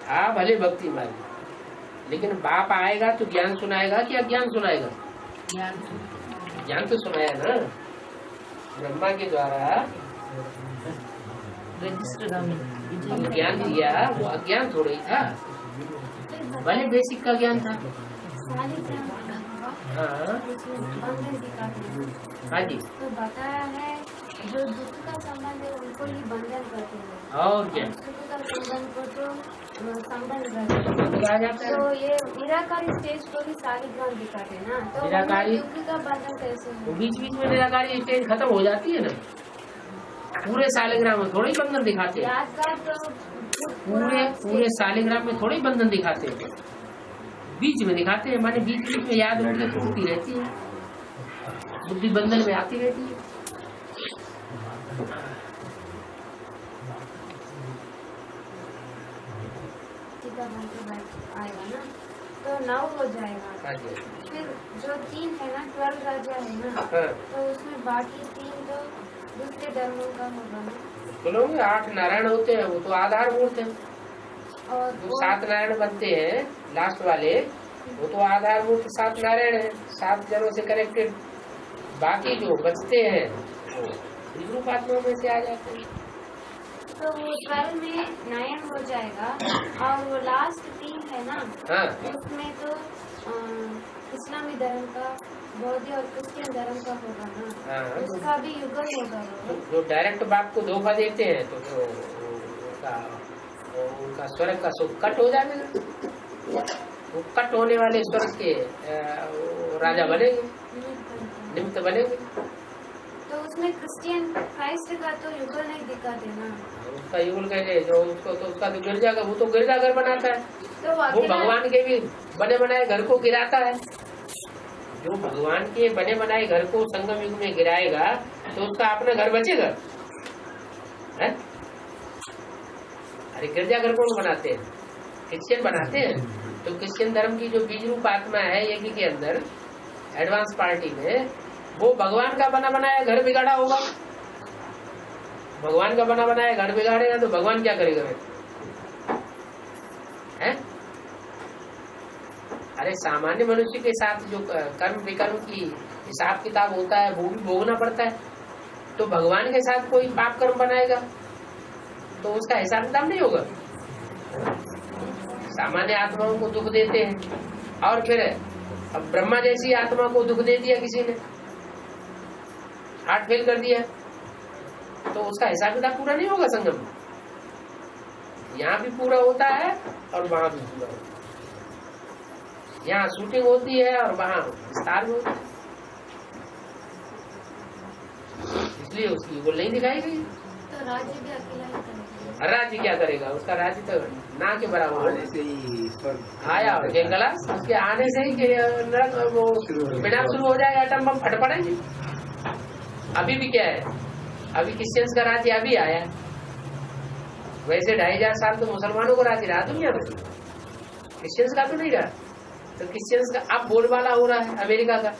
था भले भक्ति मार्ग, लेकिन बाप आएगा तो ज्ञान सुनाएगा कि अज्ञान सुनाएगा? ज्ञान तो सुनाया ना ब्रह्मा के द्वारा, ज्ञान दिया, वो अज्ञान थोड़ा ही था, भले बेसिक का ज्ञान था। हाँ जी, तो बताया है जो दुख का संबंध है उनको ही बंधन करते हैं, और क्या सुख का संबंध को तो संबंध करते हैं। तो ये निराकारी स्टेज को भी शालिग्राम दिखाते हैं ना, तो निराकारी दुख का बंधन कैसे तो बीच बीच में निराकारी स्टेज खत्म हो जाती है ना, पूरे शालिग्राम में थोड़ी बंधन दिखाते हैं, यादगार तो पूरे शालिग्राम में थोड़ी बंधन दिखाते हैं, बीच में दिखाते हैं, माने बीच बीच में याद उनकी टूटती रहती है, बुद्धि बंधन में आती रहती है। आएगा ना तो 9 हो जाएगा। फिर जो 3 है ना 12 राजा है ना, तो उसमें बाकी 3 तो दूसरे धर्मों का होगा ना। बोलो 8 नारायण होते हैं, वो तो आधारभूत है, और जो 7 नारायण बनते हैं लास्ट वाले, वो तो आधारभूत 7 नारायण है, 7 जनों से कनेक्टेड। बाकी जो बचते हैं वो रूप आत्मा में से आ जाते हैं। तो वो 12 में 9 हो जाएगा, और वो लास्ट 3 है ना, उसमें तो इस्लामी धर्म का, बौद्ध और क्रिश्चियन धर्म का होगा ना, उसका भी युगल होगा। जो डायरेक्ट बाप को धोखा देते हैं तो उनका स्वर्ग का सुख कट हो जाएगा, वो कट होने वाले स्वर्ग के राजा बनेंगे, निमित्त बनेंगे। तो उसमें क्रिश्चियन क्राइस्ट का तो युगल नहीं दिखाते ना, उसका युगल कहे जो उसको, तो उसका तो गिरजाघर, वो तो गिरजाघर बनाता है, तो वो भगवान के भी बने बनाए घर को गिराता है। जो भगवान के बने बनाए घर को संगम युग में गिराएगा तो उसका अपना घर बचेगा है? अरे गिरजाघर कौन बनाते हैं? क्रिश्चियन बनाते हैं। तो क्रिश्चियन धर्म की जो बीज रूप आत्मा है यज्ञ के अंदर एडवांस पार्टी में, वो भगवान का बना बनाया घर बिगाड़ा होगा। भगवान का बना बनाया घर बिगाड़ेगा तो भगवान क्या करेगा है? अरे सामान्य मनुष्य के साथ जो कर्म विकर्म की हिसाब किताब होता है वो भी भोगना पड़ता है। तो भगवान के साथ कोई पाप कर्म बनाएगा तो उसका हिसाब किताब नहीं होगा। सामान्य आत्माओं को दुख देते हैं, और फिर अब ब्रह्मा जैसी आत्मा को दुख दे दिया किसी ने, हार्ट फेल कर दिया, तो उसका हिसाब किताब पूरा नहीं होगा संगम में। यहाँ भी पूरा होता है और वहां भी पूरा होता है। यहाँ शूटिंग होती है और वहां विस्तार में होता है, इसलिए उसकी वो नहीं दिखाई गई। तो राज्य भी अकेला ही करेगा। राज्य क्या करेगा? उसका राज्य तो ना के बराबर आया और गला उसके आने से ही वो बिना शुरू हो जाएगा, एटम बम फट पड़ेंगे। अभी भी क्या है, अभी क्रिश्चियंस का राज्य अभी आया, वैसे 2500 साल तो मुसलमानों को राज्य रहा दुनिया में, क्रिश्चियंस का तो नहीं रहा। तो क्रिश्चियंस का अब बोलबाला हो रहा है अमेरिका का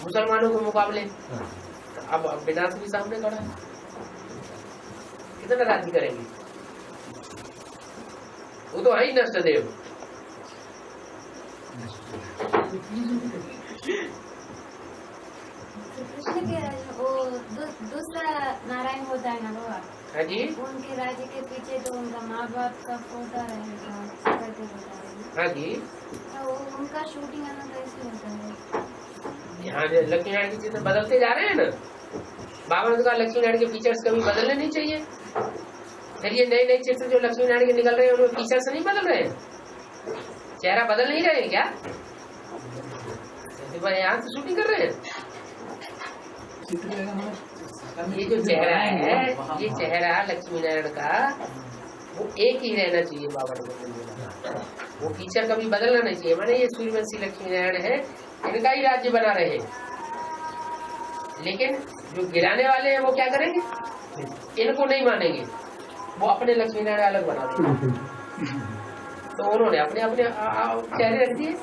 मुसलमानों के मुकाबले, तो अब विनाश भी सामने खड़ा है। कितना राज्य करेंगे? वो तो है ही नष्ट देव। कृष्ण के वो दूसरा नारायण होता है ना बाबा, हाँ जी, उनके राज्य के पीछे तो उनका माँ बाप का फोटो रहेगा करके बता रहे हैं। हाँ जी, तो उनका शूटिंग कैसे होता है? यहाँ लक्ष्मी नारायण की चित्र बदलते जा रहे हैं ना। बाबा ने कहा लक्ष्मी नारायण के फीचर्स कभी बदलने नहीं चाहिए। फिर ये नए नए चित्र जो लक्ष्मी नारायण के निकल रहे हैं उनमें फीचर्स नहीं बदल रहे हैं, चेहरा बदल नहीं रहे हैं क्या? यहाँ तो शूटिंग कर रहे हैं। ये जो चेहरा है, ये चेहरा लक्ष्मी नारायण का वो एक ही रहना चाहिए। बाबा ने बोला वो फीचर कभी बदलना नहीं चाहिए। माने ये सूर्यवंशी लक्ष्मी नारायण है, इनका ही राज्य बना रहे। लेकिन जो गिराने वाले हैं वो क्या करेंगे? इनको नहीं मानेंगे, वो अपने लक्ष्मी नारायण अलग बना देंगे। तो उन्होंने अपने अपने चेहरे रख दिए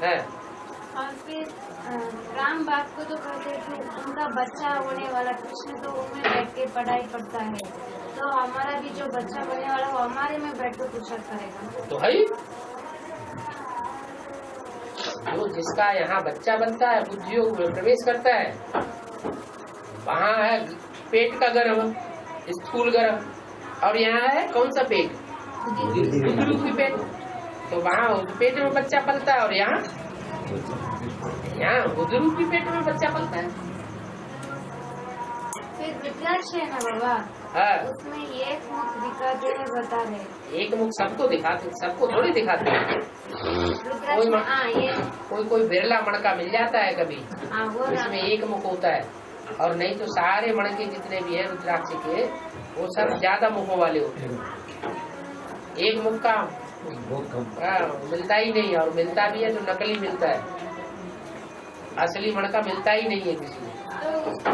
है। और फिर राम बाप को तो कहते थे उनका बच्चा होने वाला कृष्ण तो उनमें बैठ के पढ़ाई पढ़ता है, तो हमारा भी जो बच्चा बनने वाला वो हमारे में बैठ कर पुरुषार्थ करेगा। तो है जो जिसका यहाँ बच्चा बनता है, बुद्धि योग में प्रवेश करता है, वहाँ है पेट का गर्भ, स्थूल गर्भ, और यहाँ है कौन सा पेट? बुद्धि रूपी पेट। तो वहाँ पेट में बच्चा पलता है, और यहाँ बुद्धि रूपी पेट में बच्चा पलता है। फिर रुद्राक्ष है ना बाबा, हाँ, उसमें एक मुख दिखाते हैं, बता रहे एक मुख सबको दिखाते, सबको थोड़ी दिखाते हैं। रुद्राक्ष में। हाँ, ये कोई बिरला मणका मिल जाता है कभी, हाँ वो इसमें एक मुख होता है, और नहीं तो सारे मणके जितने भी है रुद्राक्ष के, वो सब ज्यादा मुखों वाले होते हैं। एक मुख का मिलता ही नहीं, और मिलता भी है तो नकली मिलता है, असली मणका मिलता ही नहीं है किसी को। तो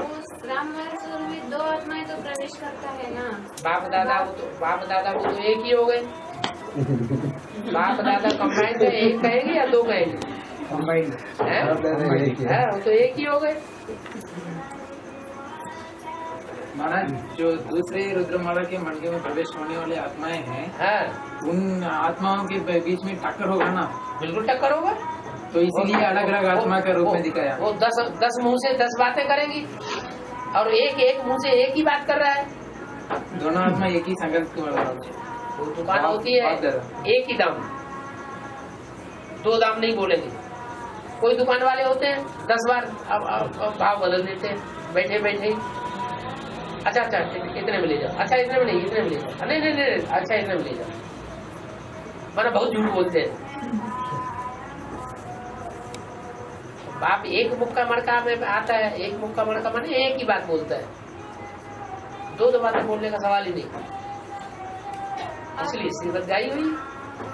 उस रामसूर में 2 आत्माएं तो प्रवेश करता है ना। बाप दादा वो तो एक ही हो गए। बाप दादा कंबाइन तो एक कहेंगे या 2 कहेंगे? कंबाइन है, वो तो एक ही हो गए। महाराज, जो दूसरे रुद्रमाला के मणके में प्रवेश होने वाले आत्माएं हैं, उन आत्माओं के बीच में टक्कर होगा ना? बिल्कुल टक्कर होगा, तो इसीलिए अलग अलग आत्मा के रूप में दिखाया। वो 10 मुंह से 10 बातें करेंगी, और एक मुंह से एक ही बात कर रहा है। दोनों आत्मा एक ही संगत की वो दुकान होती है, एक ही दाम, 2 दाम नहीं बोलेंगे। कोई दुकान वाले होते हैं 10 बार अब भाव बदल देते हैं, बैठे बैठे अच्छा इतने में ले जाओ, अच्छा इतने में नहीं, इतने में ले जाओ, नहीं अच्छा इतने में ले जाओ, माना बहुत झूठ बोलते हैं। बाप एक मुख का मणका में आता है, एक मुख का मणका माने एक ही बात बोलता है, 2 बातें बोलने का सवाल ही नहीं, इसलिए श्रीमत गाई हुई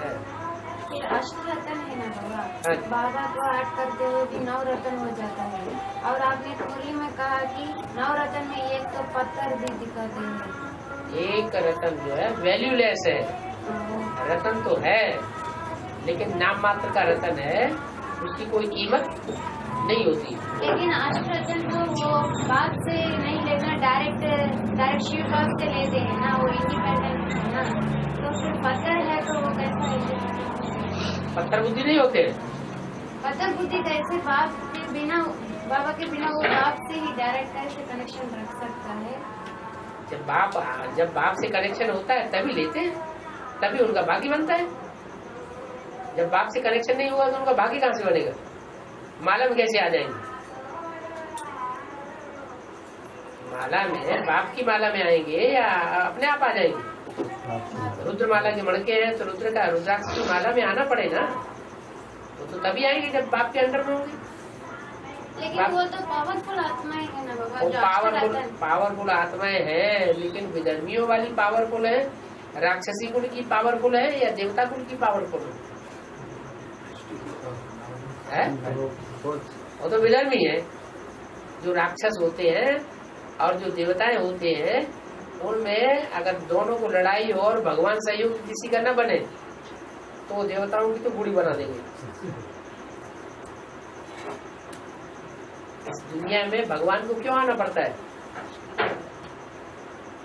है। फिर अष्टरत्न है ना बाबा, बाबा को 8 करते हुए भी 9 रत्न हो जाता है। और आपने मुरली में कहा कि 9 रत्न में एक तो पत्थर भी दिखाते हैं। एक रत्न जो है वैल्यूलेस है, रत्न तो है लेकिन नाम मात्र का रत्न है, उसकी कोई कीमत नहीं होती। लेकिन अष्टरत्न को वो बात से नहीं लेना, डायरेक्ट शिव बात से लेते हैं ना, वो इंडिपेंडेंट है ना। तो फिर पत्थर है तो वो कैसा है? पत्थर बुद्धि नहीं होते। पत्थर बुद्धि कैसे बाप के बिना, बाबा के बिना वो बाप से ही डायरेक्ट कैसे कनेक्शन रख सकता है? जब बाप से कनेक्शन होता है तभी लेते हैं, तभी उनका भागी बनता है। जब बाप से कनेक्शन नहीं हुआ तो उनका भागी कहाँ से बनेगा? माला में कैसे आ जाएंगे? माला में, बाप की माला में आएंगे या अपने आप आ जाएंगे? रुद्र माला के मणके हैं तो रुद्र का रुद्राक्ष की माला में आना पड़ेगा, तो तभी आएंगे जब बाप के अंडर में होंगे। लेकिन वो तो पावरफुल आत्माएं है ना बाबा, पावरफुल आत्माएं हैं, लेकिन विधर्मियों वाली पावरफुल है, राक्षसी कुल की पावरफुल है या देवता कुल की पावरफुल है? वो तो विधर्मी है। जो राक्षस होते हैं और जो देवताएं होते हैं, उनमें अगर दोनों को लड़ाई हो और भगवान सहयोग किसी का न बने तो देवताओं की तो बूढ़ी बना देंगे। इस दुनिया में भगवान को क्यों आना पड़ता है?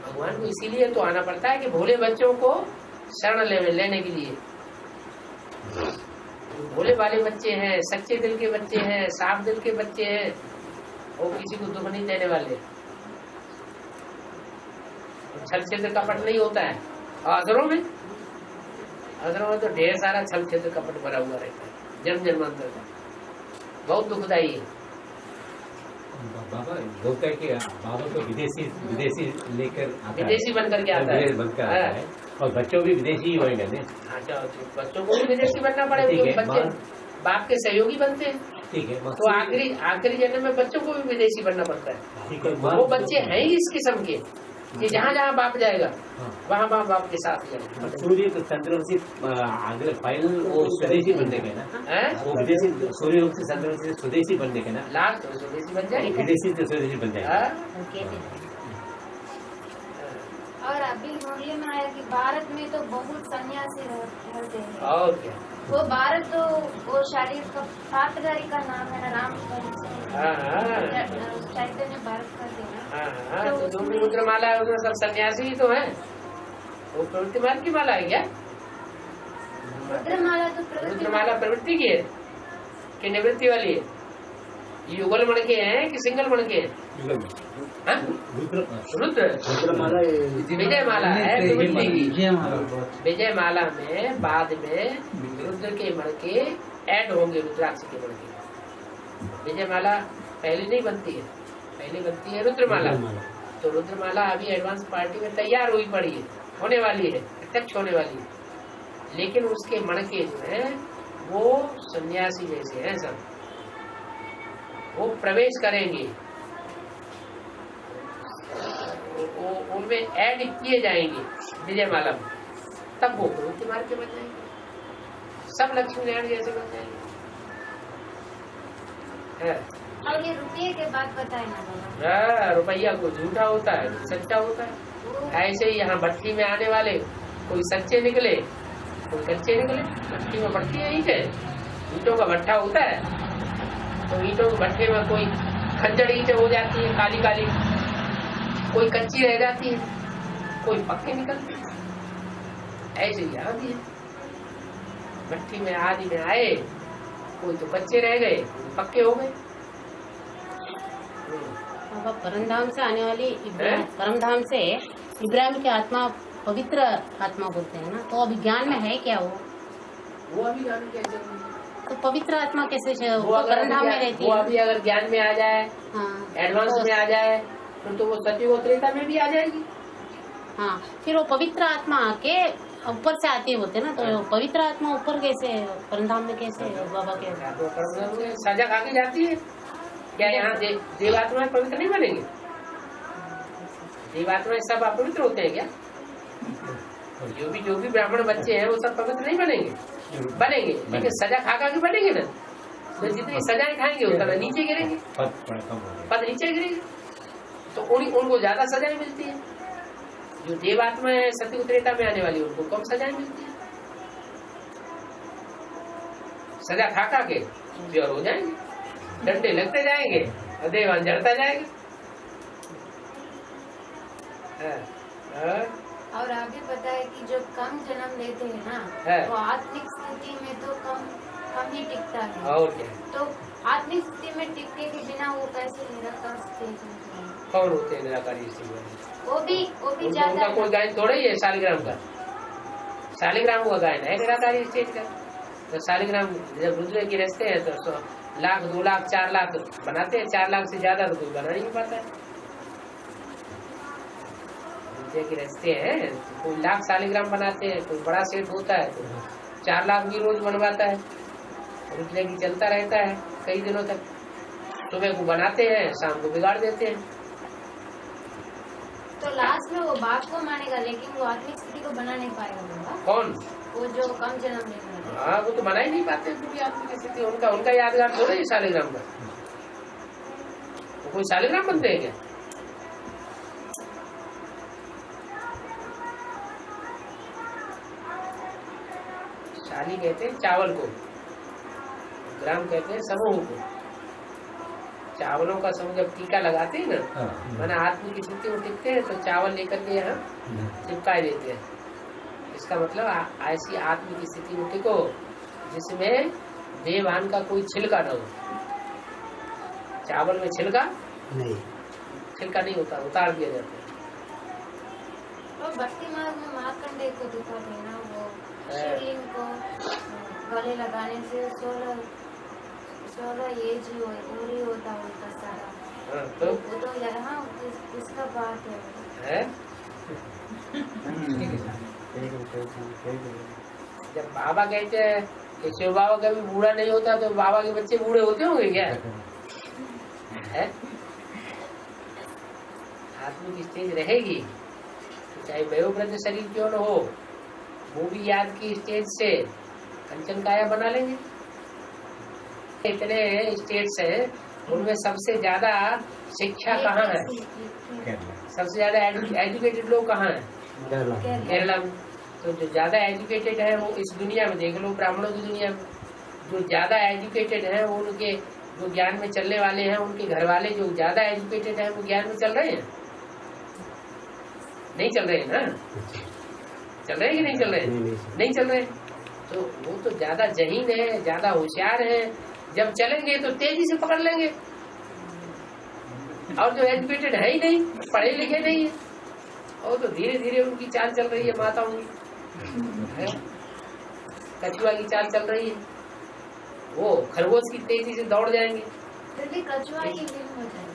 भगवान को इसीलिए तो आना पड़ता है कि भोले बच्चों को शरण लेने के लिए। भोले वाले बच्चे हैं, सच्चे दिल के बच्चे हैं, साफ दिल के बच्चे हैं, वो किसी को दुख नहीं देने वाले, छल छिद्र कपट नहीं होता है। और असरों में तो ढेर सारा छल छिद्र कपट भरा हुआ रहता है, जन्म जन्मांतर का, बहुत दुखदायी है। बाबा बोलता है कि बाबा को विदेशी लेकर विदेशी बनकर के आता है, और बच्चों भी विदेशी ही होंगे। अच्छा, बच्चों को भी विदेशी बनना पड़ेगा, बच्चे बाप के सहयोगी बनते हैं। ठीक है, तो आखिरी जन्म में बच्चों को भी विदेशी बनना पड़ता है। वो बच्चे हैं ही इस किस्म के कि जहाँ जहाँ बाप जाएगा वहाँ बाप के साथ जाएगा। सूर्य तो चंद्रवंशी अगले फाइनल वो स्वदेशी बनने के ना, वो विदेशी सूर्य से चंद्रवंशी स्वदेशी बनने के ना, लास्ट स्वदेशी बन जाएगा, विदेशी तो स्वदेशी बन जाएगा। और अभी मुरली में आया कि भारत में तो बहुत सन्यासी रहते हैं। और क्या, वो भारत तो वो शारीर का पात्रधारी का नाम है ना, राम चैतन्य भारत का थे ना। हाँ, तो जो भी रुद्रमाला है उसमें सब सन्यासी ही तो है। वो प्रवृत्ति मार्ग की माला है क्या? रुद्रमाला प्रवृत्ति की है कि निवृत्ति वाली है? ये युगल मण के हैं कि सिंगल मण के हैं? रुद्र विजय माला है प्रवृत्ति की। विजय माला में बाद में रुद्र के मण के ऐड होंगे, रुद्राक्ष के मण के। विजय माला पहले नहीं बनती है, पहले बनती है रुद्रमाला। तो रुद्रमाला अभी एडवांस पार्टी में तैयार हुई पड़ी है, होने वाली है, प्रत्यक्ष होने वाली है। लेकिन उसके मणके जो है वो सन्यासी जैसे हैं सब, वो प्रवेश करेंगे, उनमें ऐड किए जाएंगे विजयमाला में, तब वो प्रवृत्ति मार्ग के बन जाएंगे, सब लक्ष्मी नारायण जैसे बन जाएंगे। और ये रुपये के बाद बताए ना, रुपया कोई झूठा होता है, सच्चा होता है। ऐसे ही यहाँ भट्टी में आने वाले कोई सच्चे निकले, कोई कच्चे निकले। भट्टी में भट्टी है, ईंटों का भट्टा होता है, तो ईंटों के भट्टे में कोई खंजर ईंटें हो जाती है काली काली, कोई कच्ची रह जाती है, कोई पक्के निकलते हैं। ऐसे ही यहाँ भी है, भट्टी में आदि में आए, कोई तो कच्चे रह गए, पक्के हो गए। परमधाम से आने वाली परमधाम से इब्राहिम की आत्मा पवित्र आत्मा बोलते हैं ना, तो अभी ज्ञान में है क्या वो अभी ज्ञान कैसे? तो पवित्र आत्मा कैसे परमधाम में रहती है? वो अभी अगर ज्ञान में आ जाए, एडवांस में आ जाए, तो वो सतयुग त्रेता में भी आ जाएगी। हाँ, फिर वो पवित्र आत्मा आके ऊपर से आती होते ना, तो पवित्र आत्मा ऊपर कैसे परमधाम में कैसे बाबा के? सजा खा के जाती है क्या? यहाँ देवात्मा पवित्र नहीं बनेंगे? देवात्मा सब अपवित्र होते हैं क्या? जो भी ब्राह्मण बच्चे हैं वो सब पवित्र नहीं बनेंगे? बनेंगे, लेकिन सजा खा के बनेंगे ना। तो जितनी सजाएं खाएंगे उतना नीचे गिरेंगे, पद नीचे गिरेंगे, तो उनको ज्यादा सजाएं मिलती है। जो देवात्मा है सतयुग त्रेता में आने वाली, उनको कम सजाएं मिलती है। सजा खा के प्योर हो जाएंगे, डंडे लगते जाएंगे और देवान जड़ता जाएगा। और आगे पता है कि जो कम जन्म लेते हैं ना, वो आत्मिक स्थिति में तो कम ही टिकता है। और क्या? तो आत्मिक स्थिति में टिकने के बिना वो कैसे निराकार स्थिति में? कौन होते हैं निराकारी स्थिति में? वो भी ज्यादा कोई गायन थोड़ा ही है शालिग्राम का। शालिग्राम का गायन है निराकारी स्टेज का। तो शालिग्राम जब रुद्र की रचते हैं तो 1 लाख 2 लाख 4 लाख बनाते हैं, 4 लाख से ज्यादा तो कोई बना नहीं पाता है। रुद्र की रचते हैं तो कोई लाख शालिग्राम बनाते हैं, कोई बड़ा सेट होता है तो 4 लाख भी रोज बनवाता है। रुद्र की चलता रहता है कई दिनों तक, सुबह को बनाते हैं, शाम को बिगाड़ देते हैं। तो लास्ट में वो बात को मानेगा, लेकिन वो आत्मिक स्थिति को बना नहीं पाएगा। कौन? वो जो कम जन्म लेगा। हाँ, वो तो बना ही नहीं पाते पूरी आत्मिक स्थिति। उनका यादगार थोड़ा ही शालिग्राम का। वो कोई शालिग्राम बनते हैं क्या? शाली कहते हैं चावल को, ग्राम कहते हैं समूह को। चावलों का समूह जब टीका लगाते हैं ना, माना आत्मिक स्थिति में टिकते हैं, तो चावल लेकर के यहाँ चिपका देते हैं। इसका मतलब ऐसी आत्मिक स्थिति में टिको जिसमें देवान का कोई छिलका न हो। चावल में छिलका नहीं, छिलका नहीं होता, उतार दिया जाता है। तो भक्ति मार्ग में मार्कंडेय को दिखाते हैं ना, वो शिवलिंग को गले लगाने से 16 ये जी पूरी होता सारा। तो वो तो यहाँ इसका बात है। जब बाबा कहते हैं कि शिव बाबा कभी बूढ़ा नहीं होता, तो बाबा के बच्चे बूढ़े होते होंगे क्या? है आत्मिक स्टेज रहेगी, तो चाहे वयोवृद्ध शरीर क्यों न हो, वो भी याद की स्टेज से कंचन काया बना लेंगे। इतने स्टेट्स हैं, उनमें सबसे ज्यादा शिक्षा कहाँ है? सबसे ज्यादा एजुकेटेड लोग कहाँ हैं? केरला में। तो जो ज्यादा एजुकेटेड है वो इस दुनिया में देख लो, ब्राह्मणों की दुनिया में जो ज्यादा एजुकेटेड है वो उनके जो ज्ञान में चलने वाले हैं उनके घर वाले जो ज्यादा एजुकेटेड हैं वो ज्ञान में चल रहे हैं, नहीं चल रहे हैं ना? चल रहे हैं कि नहीं चल रहे हैं? नहीं चल रहे। तो वो तो ज्यादा जहीन है, ज्यादा होशियार है, जब चलेंगे तो तेजी से पकड़ लेंगे। और जो एजुकेटेड है ही नहीं, पढ़े लिखे नहीं है, और तो धीरे धीरे उनकी चाल चल रही है, माताओं की कछुआ की चाल चल रही है। वो खरगोश की तेजी से दौड़ जाएंगे। कछुआ ही विन हो जाएगा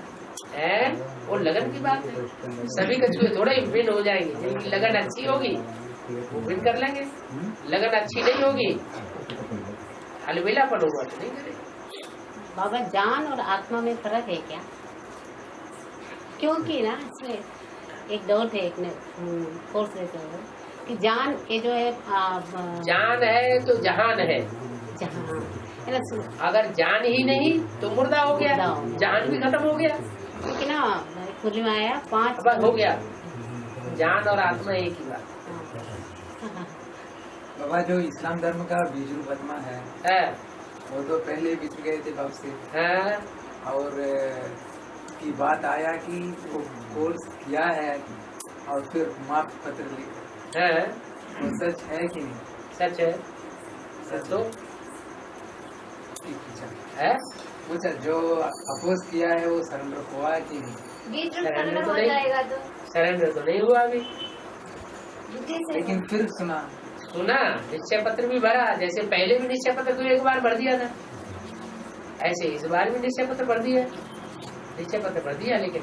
है वो लगन की बात है। सभी कछुए थोड़ा ही विन हो जाएंगे। जिनकी लगन अच्छी होगी वो विन कर लेंगे, लगन अच्छी नहीं होगी अलबेलापन होगा तो नहीं करेंगे। बाबा जान और आत्मा में फर्क है क्या? क्योंकि ना इसमें एक दौर थे, एक कोर्स लेते हुए कि जान ये जो है जान है तो जहान है। जहां अगर जान ही नहीं तो मुर्दा हो गया, जान भी खत्म हो गया। क्योंकि ना पूर्णिमा आया 5 बस हो गया, जान और आत्मा एक ही बात। बाबा जो इस्लाम धर्म का बीजरू बदमा है वो तो पहले बिछड़ गए थे बाप से, और की बात आया कि वो कोर्स किया है और फिर माफ पत्र लिखा है, वो सच है कि नहीं? सच है। सच तो है पूछा जो अपोज किया है वो सरेंडर हुआ है कि नहीं? सरेंडर हो जाएगा तो सरेंडर तो नहीं हुआ अभी, लेकिन फिर सुना निश्चय पत्र भी भरा। जैसे पहले भी निश्चय पत्र तो एक बार भर दिया था, ऐसे इस बार भी निश्चय पत्र भर दिया, निश्चय पत्र भर दिया, लेकिन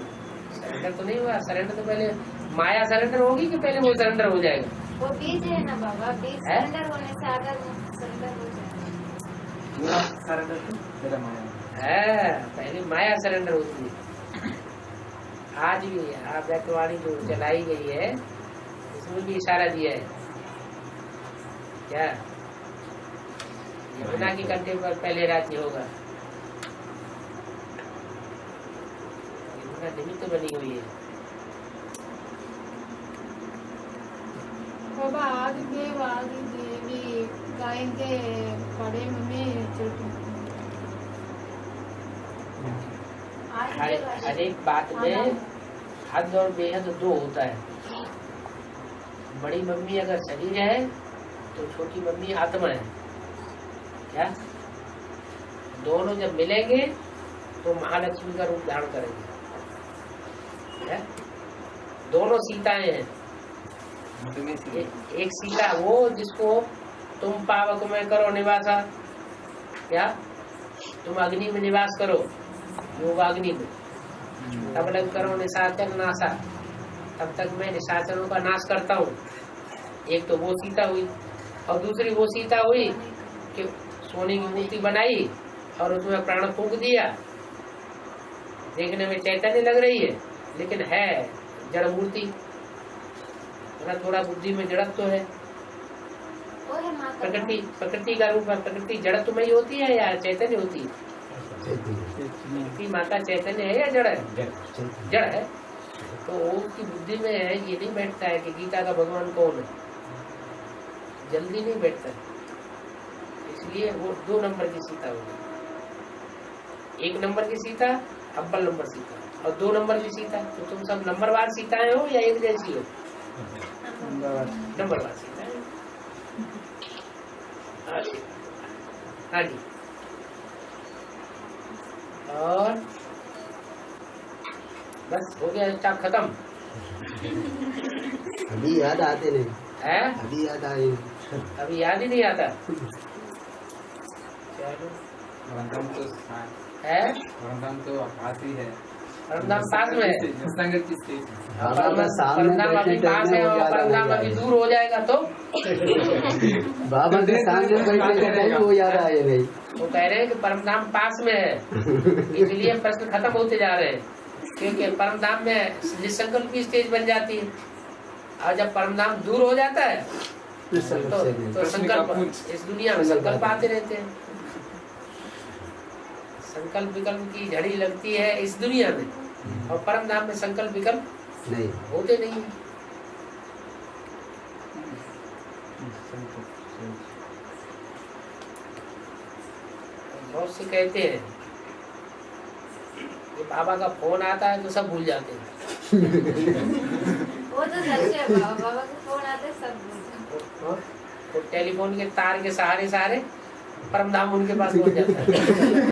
सरेंडर तो नहीं हुआ। सरेंडर तो पहले माया सरेंडर होगी कि पहले वो सरेंडर हो जाएगा? वो बीज है ना बाबा, बीज सरेंडर होने से आधा सरेंडर हो जाएगा। पूरा सरेंडर तो मेरा माया है, पहले माया सरेंडर होती है। आज भी आध्यात्मवाणी जो चलाई गई है उसमें भी इशारा दिया है क्या? यमुना के कंठे पर पहले राज्य होगा। यमुना निमित्त बनी हुई है। बाबा आदिदेव आदिदेवी गायके पड़े में हर एक बात में हद और बेहद दो होता है। बड़ी मम्मी अगर शरीर है तो छोटी मम्मी आत्मा है क्या? दोनों जब मिलेंगे तो महालक्ष्मी का रूप धारण करेंगे क्या? दोनों सीताएं हैं। एक सीता वो जिसको तुम पावक में करो निवासा, क्या तुम अग्नि में निवास करो, योगाग्नि में, तब लग करो निशाचर नाशा, तब तक मैं निशाचरों का नाश करता हूँ। एक तो वो सीता हुई, और दूसरी वो सीता हुई कि सोने की मूर्ति बनाई और उसमें प्राण फूंक दिया। देखने में चैतन्य लग रही है लेकिन है जड़ मूर्ति, थोड़ा बुद्धि में जड़त्व तो है। प्रकृति का रूप है। प्रकृति जड़त्व में ही होती है या चैतन्य होती है? प्रकृति माता चैतन्य है या जड़ है? जड़ है। तो उसकी बुद्धि में है, ये नहीं बैठता है कि गीता का भगवान कौन है, जल्दी नहीं बैठता है। इसलिए वो 2 नंबर की सीता होगी। 1 नंबर की सीता अव्वल नंबर सीता, और 2 नंबर की सीता। तो तुम सब नंबरवार सीताएं हो या एक जैसी हो? नंबरवार सीता है। हाँ जी। और बस हो गया, स्टॉक खत्म। अभी याद आते नहीं है? अभी याद आए, अभी याद ही नहीं आता। परमधाम तो है, परमधाम तो पास ही है, परमधाम पास में है। संगत की स्टेज परमधाम अभी पास है और परमधाम अभी दूर हो जाएगा तो बाबा के सामने बैठने का टाइम वो याद आए नहीं। वो कह रहे हैं कि परमधाम पास में है, इसलिए प्रश्न खत्म होते जा रहे हैं। क्योंकि परमधाम में निसंकल्प की स्टेज बन जाती है, और जब परमधाम दूर हो जाता है तो संकल्प, इस दुनिया में संकल्प आते रहते हैं। संकल्प विकल्प की झड़ी लगती है इस दुनिया में, और परमधाम में संकल्प विकल्प नहीं होते नहीं। बहुत से कहते हैं ये बाबा का फोन आता है तो सब भूल जाते हैं। वो तो सच है, बाबा का फोन आते सब भूल जाते। वो टेलीफोन के तार के सहारे परम धाम उनके पास पहुंच जाता है।